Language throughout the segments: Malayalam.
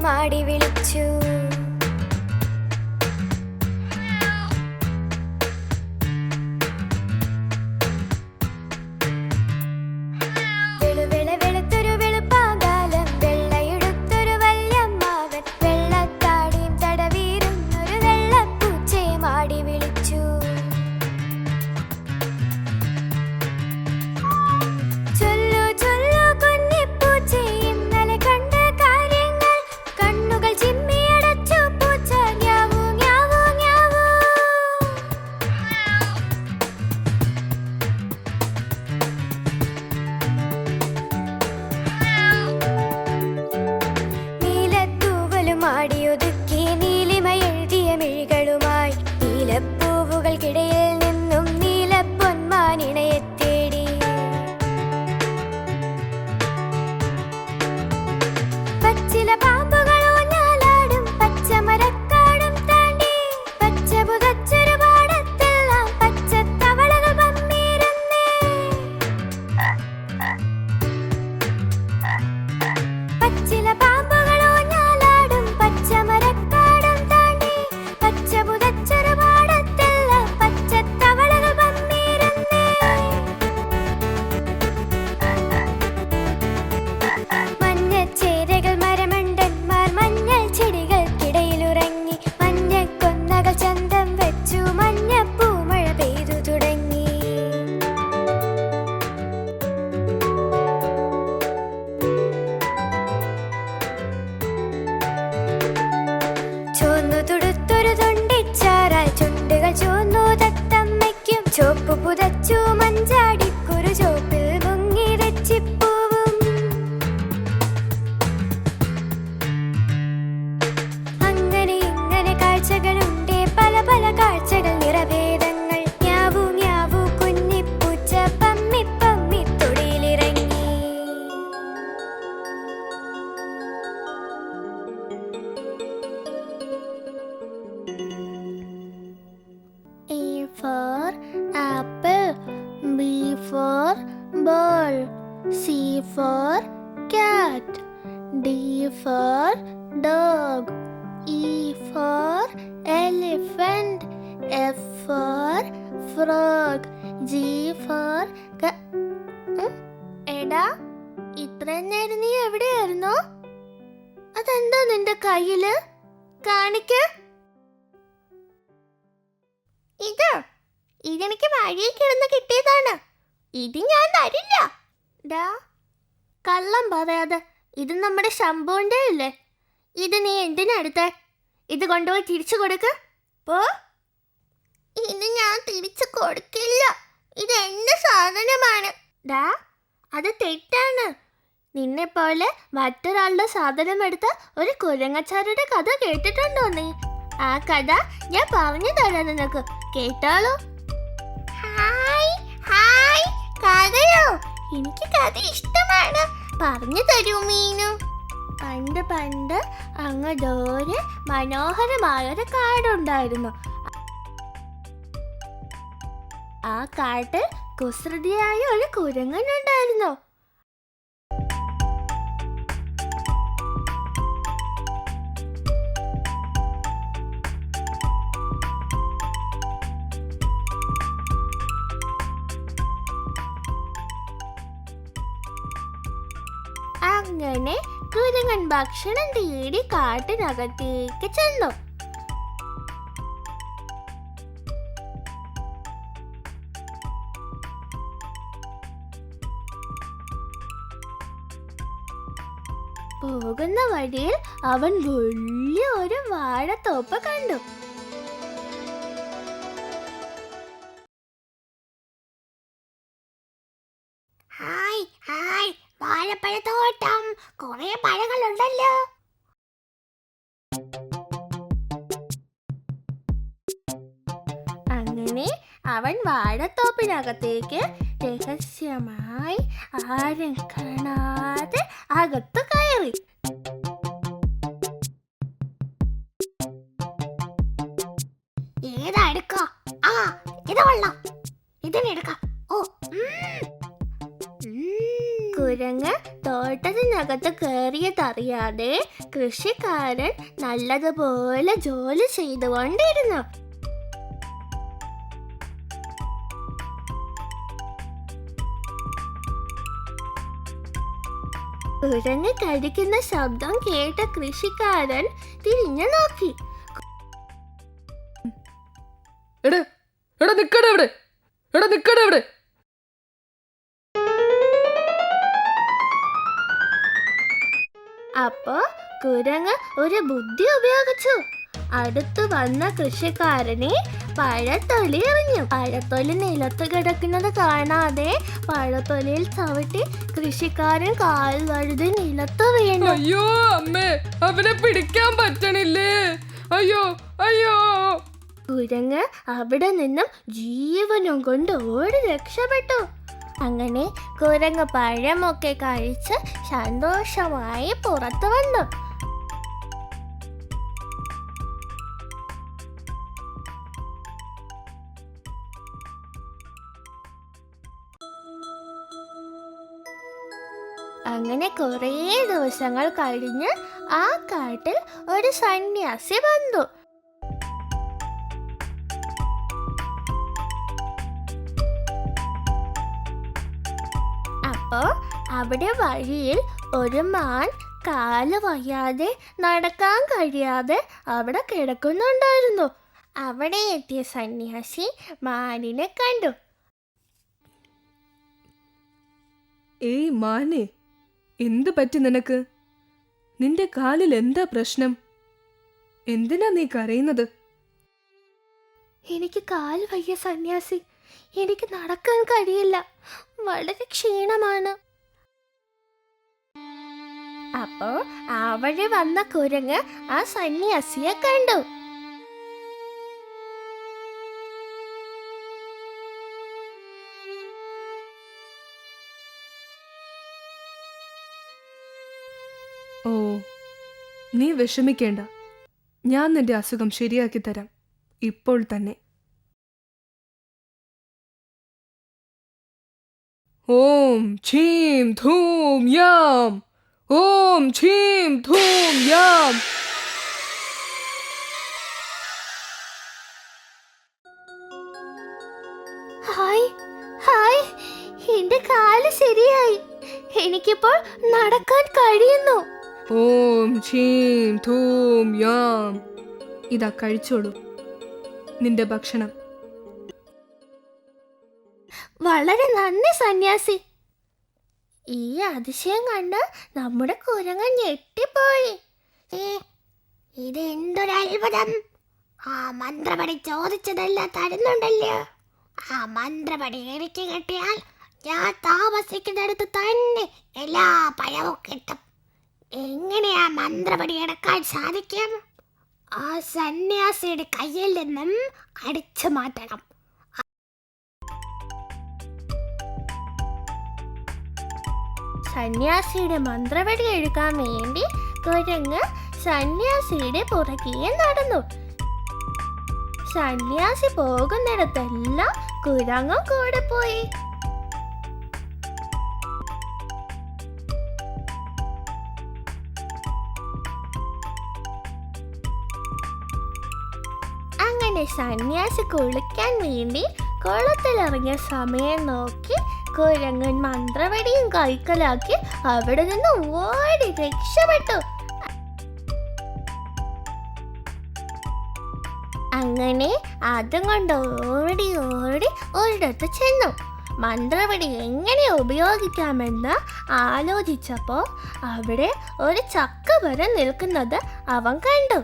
മാടി വിളിച്ചു. മാടിയൊതുക്കി നീലിമ എഴുതിയ മിഴികളുമായി നീലപ്പൂവുകൾക്കിടയിൽ നിന്നും നീലപ്പൊന്മാനിണയെ തേടി. പച്ചില പാമ്പുകളോ ഞാലാടും പച്ചമരക്കാടും താണ്ടി പച്ച പുതച്ചൊരു പാടത്തെല്ലാം പച്ചത്തവളകൾ പമ്മിയിരുന്നേ. പച്ചില പാമ്പുകളോ ഞാലാടും പച്ചമരക്കാടും താണ്ടി പച്ച പുതച്ചൊരു പാടത്തെല്ലാം പച്ചത്തവളകൾ പമ്മിയിരുന്നേ. മഞ്ഞച്ചേരകൾ മരമണ്ടന്മാർ മഞ്ഞൾ ചെടികൾക്കിടയിലുറങ്ങി. മഞ്ഞക്കൊന്നകൾ ചന്തം വെച്ചു മഞ്ഞപ്പൂമഴ പെയ്തു തുടങ്ങി. ചോന്നു തുടുത്തൊരു തുണ്ടിച്ചാറാൽ ചുണ്ടുകൾ ചോന്നു തത്തമ്മയ്ക്കും. ചോപ്പ് പുതച്ചു മഞ്ചാടിക്കുരു ചോപ്പിൽ മുങ്ങി രച്ചിപ്പൂവും. അങ്ങനെ ഇങ്ങനെ കാഴ്ചകളുണ്ടേ പല പല കാഴ്ചകൾ നിറഭേദങ്ങൾ. ഞാവൂ ഞാവൂ കുഞ്ഞിപ്പൂച്ച പമ്മി പമ്മി തൊടിയിലിറങ്ങി. A for apple, B for ball, C for cat, D for dog, E for elephant, F for frog, G for എടാ, ഇത്രയും നേരം നീ എവിടെയായിരുന്നു? അതെന്താ നിന്റെ കയ്യില്? കാണിക്ക. ഇതെനിക്ക് വഴിയിൽ കിടന്ന് കിട്ടിയതാണ്. ഇത് ഞാൻ തരില്ല. ഡാ, കള്ളം പറയാതെ, ഇത് നമ്മുടെ ശംഭുവിൻ്റെ അല്ലേ? ഇത് നീ എന്തിനടുത്തേ? ഇത് കൊണ്ടുപോയി തിരിച്ചു കൊടുക്ക്. പോ. ഇത് ഞാൻ തിരിച്ചു കൊടുക്കില്ല. ഇത് എന്റെ സാധനമാണ്. ഡാ, അത് തെറ്റാണ്. നിന്നെ പോലെ മറ്റൊരാളുടെ സാധനം എടുത്ത ഒരു കുരങ്ങച്ചാരുടെ കഥ കേട്ടിട്ടുണ്ടോ നീ? ആ കഥ ഞാൻ പറഞ്ഞു തരാം നിനക്ക്. കേട്ടാളോ? ഹായ് ഹായ്, കഥയോ? എനിക്ക് കഥ ഇഷ്ടമാണ്. പറഞ്ഞു തരൂ മീനു. പണ്ട് പണ്ട് അങ്ങ് ദൂരെ മനോഹരമായൊരു കാടുണ്ടായിരുന്നു. ആ കാട്ടിൽ കുസൃതിയായ ഒരു കുരങ്ങനുണ്ടായിരുന്നു. അങ്ങനെ കുരങ്ങൻ ഭക്ഷണം തേടി കാട്ടിനകത്തേക്ക് ചെന്നു. പോകുന്ന വഴിയിൽ അവൻ വലിയ ഒരു വാഴത്തോപ്പ് കണ്ടു. ഹായ് ഹായ്, വാഴപ്പഴത്തോട്ടം, കുറെ പഴങ്ങളുണ്ടല്ലോ. അങ്ങനെ അവൻ വാഴത്തോപ്പിനകത്തേക്ക് രഹസ്യമായി ആരും കാണാതെ അകത്ത് കയറി. ഏതാ എടുക്ക? ആ, ഇത് കൊള്ളാം, ഇതിനെടുക്കാം. ഓ, കുരങ്ങ് തോട്ടത്തിനകത്ത് കയറിയതറിയാതെ കൃഷിക്കാരൻ നല്ലതുപോലെ ജോലി ചെയ്തുകൊണ്ടിരുന്നു. കുരങ്ങ് കഴിക്കുന്ന ശബ്ദം കേട്ട കൃഷിക്കാരൻ തിരിഞ്ഞു നോക്കി. അപ്പോ കുരങ്ങ് ഒരു ബുദ്ധി ഉപയോഗിച്ചു. അടുത്തു വന്ന കൃഷിക്കാരനെ പഴത്തൊലി എറിഞ്ഞു. പഴത്തൊലി നിലത്ത് കിടക്കുന്നത് കാണാതെ പഴത്തൊലിയിൽ ചവിട്ടി കൃഷിക്കാരൻ കാൽ വഴുതി നിലത്ത് വീണു. അയ്യോ അമ്മേ, അവനെ പിടിക്കാൻ പറ്റണില്ലേ, അയ്യോ അയ്യോ. കുരങ്ങ് അവിടെ നിന്നും ജീവനും കൊണ്ട് ഓടി രക്ഷപ്പെട്ടു. അങ്ങനെ കുരങ്ങ് പഴമൊക്കെ കഴിച്ച് സന്തോഷമായി പുറത്തു വന്നു. അങ്ങനെ കുറേ ദിവസങ്ങൾ കഴിഞ്ഞ് ആ കാട്ടിൽ ഒരു സന്യാസി വന്നു. അപ്പോ അവിടെ വഴിയിൽ ഒരു മാൻ കാല് വയ്യാതെ നടക്കാൻ കഴിയാതെ അവിടെ കിടക്കുന്നുണ്ടായിരുന്നു. അവിടെ എത്തിയ സന്യാസി മാനിനെ കണ്ടു. ഏയ് മാനെ, എന്ത് പറ്റി നിനക്ക്? നിന്റെ കാലിൽ എന്താ പ്രശ്നം? എന്തിനാ നീ കരയുന്നത്? എനിക്ക് കാല് വയ്യ സന്യാസി, എനിക്ക് നടക്കാൻ കഴിയില്ല, വളരെ ക്ഷീണമാണ്. അപ്പോ അവിടെ വന്ന കുരങ്ങ് ആ സന്യാസിയെ കണ്ടു. ഓ, നീ വിഷമിക്കേണ്ട, ഞാൻ നിന്റെ അസുഖം ശരിയാക്കി തരാം ഇപ്പോൾ തന്നെ. ഓം ഛീം ധൂം യാം, ഓം ഛീം ധൂം യാം. ഹായ് ഹായ്, എന്റെ കാല് ശരിയായി, എനിക്കിപ്പോൾ നടക്കാൻ കഴിയുന്നു. ഓം ഛീം ധൂം യാം. ഇതാ കഴിച്ചോളൂ നിന്റെ ഭക്ഷണം. വളരെ നന്ദി സന്യാസി. ഈ അതിശയം കണ്ട് നമ്മുടെ കുരങ്ങൻ ഞെട്ടിപ്പോയി. ഇതെന്തൊരു അത്ഭുതം! ആ മന്ത്രപടി ചോദിച്ചതെല്ലാം തരുന്നുണ്ടല്ലോ. ആ മന്ത്രപടി എനിക്ക് കിട്ടിയാൽ ഞാൻ താമസിക്കുന്നിടത്ത് തന്നെ എല്ലാ പഴവും കിട്ടും. എങ്ങനെയാ മന്ത്രപടി എടുക്കാൻ സാധിക്കും? ആ സന്യാസിയുടെ കയ്യിൽ നിന്നും അടിച്ചു മാറ്റണം. സന്യാസിയുടെ മന്ത്രവടി എടുക്കാൻ വേണ്ടി കുരങ്ങ് സന്യാസിയുടെ പുറകെ നടന്നു. സന്യാസി പോകുന്നിടത്തെല്ലാം കുരങ്ങും കൂടെ പോയി. അങ്ങനെ സന്യാസി കുളിക്കാൻ വേണ്ടി കുളത്തിലിറങ്ങിയ സമയം നോക്കി കുരങ്ങൻ മന്ത്രവടിയും കൈക്കലാക്കി അവിടെ നിന്ന് ഓടി രക്ഷപ്പെട്ടു. അങ്ങനെ അതും കൊണ്ട് ഓടി ഓടി ഒരിടത്ത് ചെന്നു. മന്ത്രവടി എങ്ങനെ ഉപയോഗിക്കാമെന്ന് ആലോചിച്ചപ്പോ അവിടെ ഒരു ചക്ക വരെ നിൽക്കുന്നത് അവൻ കണ്ടു.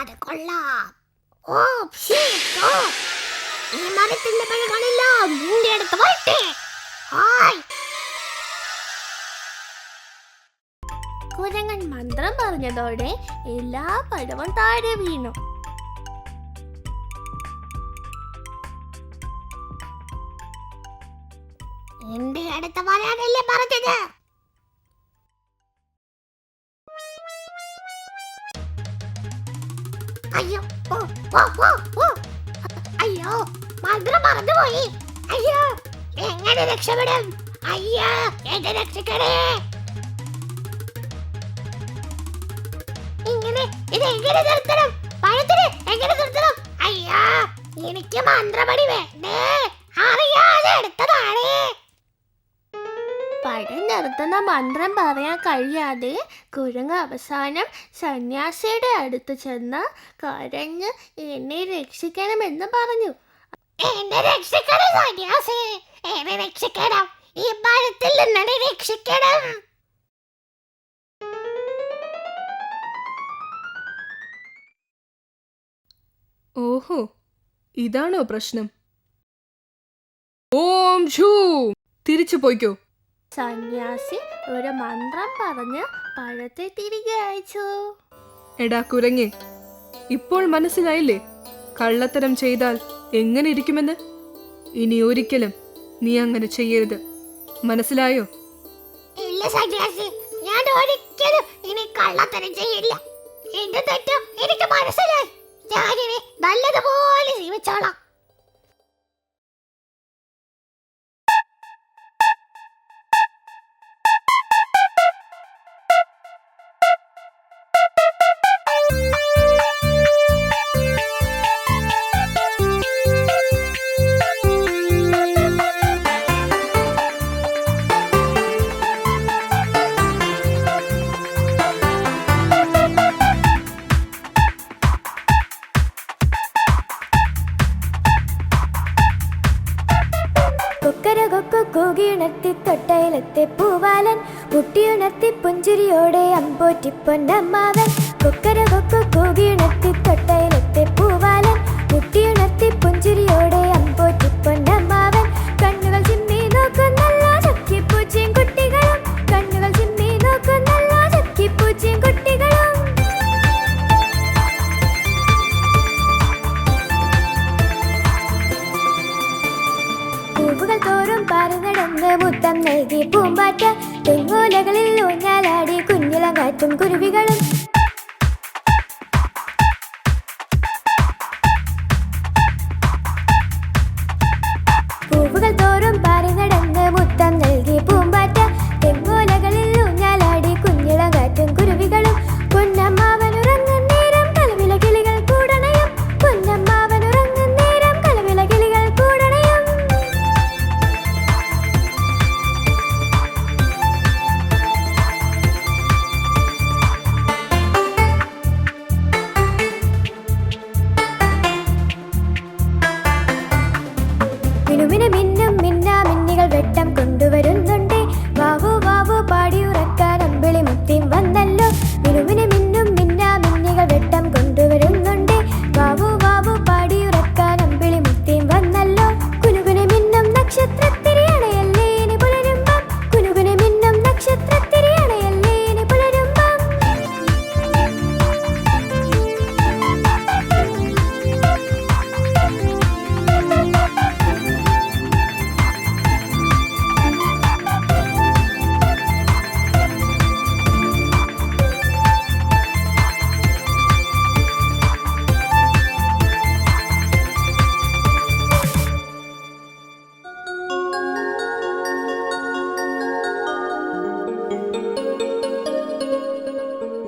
അത് കൊള്ളാം. ഓ ഈ മരത്തിന്റെ പഴങ്ങളെല്ലാം നിന്റെ അടുത്ത് വരട്ടെ. കുരങ്ങൻ മന്ത്രം പറഞ്ഞതോടെ എല്ലാ പഴവും താഴെ വീണു. എന്റെ അടുത്ത് വരാനല്ലേ പറഞ്ഞത്? അയ്യോ, ഓ ഓ ഓ ഓ, അയ്യോ, മന്ത്രം മറന്നുപോയി. അയ്യോ, എങ്ങനെ രക്ഷപ്പെടും? അയ്യോ, എന്നെ രക്ഷിക്കണേ. ഇതെങ്ങനെ നിർത്തണം? പഴത്തിന് എങ്ങനെ നിർത്തണം? അയ്യോ, എനിക്ക് മന്ത്രപടി വേണ്ടേ, അറിയാതെ എടുത്തതാണ്. പഴം നിർത്തുന്ന മന്ത്രം പറയാൻ കഴിയാതെ കുരങ്ങ് അവസാനം സന്യാസിയുടെ അടുത്ത് ചെന്ന് കരഞ്ഞ് എന്നെ രക്ഷിക്കണമെന്ന് പറഞ്ഞു. എന്നെ രക്ഷിക്കണം സന്യാസി, എന്നെ രക്ഷിക്കണം, ഈ പഴത്തിൽ നിന്നെ രക്ഷിക്കണം. ഓഹോ, ഇതാണോ പ്രശ്നം? ഓം ഷൂ, തിരിച്ചു പോയിക്കോ. സന്യാസി ഒരു മന്ത്രം പറഞ്ഞ് പഴത്തെ തിരികെ അയച്ചു. എടാ കുരങ്ങേ, ഇപ്പോൾ മനസ്സിലായില്ലേ കള്ളത്തരം ചെയ്താൽ എങ്ങനെ ഇരിക്കുമെന്ന്? ഇനി ഒരിക്കലും നീ അങ്ങനെ ചെയ്യരുത്, മനസ്സിലായോ? ഇല്ല സന്യാസി, ഞാൻ ഒരിക്കലും ഇനി കള്ളത്തരം ചെയ്യില്ല. എന്റെ തെറ്റ് എനിക്ക് മനസ്സിലായി. ഞാനിനി നല്ലതുപോലെ ജീവിച്ചോളാം. കൂകിയുണർത്തി തൊട്ടയിലെത്തെ പൂവാലൻ, മുട്ടിയുണർത്തി പുഞ്ചിരിയോടെ അമ്പോറ്റി പൊന്നമ്മാവൻ. കൊക്കര കൊക്കു കൂകിയുണർത്തി തൊട്ടയിലെത്തെ പൂവാലൻ, മുട്ടിയുണർത്തി പുഞ്ചിരിയോടെ അമ്പോറ്റി പൊന്നമ്മാവൻ. കണ്ണുകൾ ചിമ്മി നോക്കുന്നല്ല ചക്കിപ്പൂച്ചയും കുട്ടികളും, കണ്ണുകൾ ചിമ്മി നോക്കുന്നല്ല ചക്കിപ്പൂച്ചയും കുട്ടികളും. പൂവുകൾ തോറും പാറിനടന്ന് മുത്തം നൽകി പൂമ്പാറ്റ, തെങ്ങോലകളിൽ ഊഞ്ഞാലാടി കുഞ്ഞിളം കാറ്റും കുരുവികളും.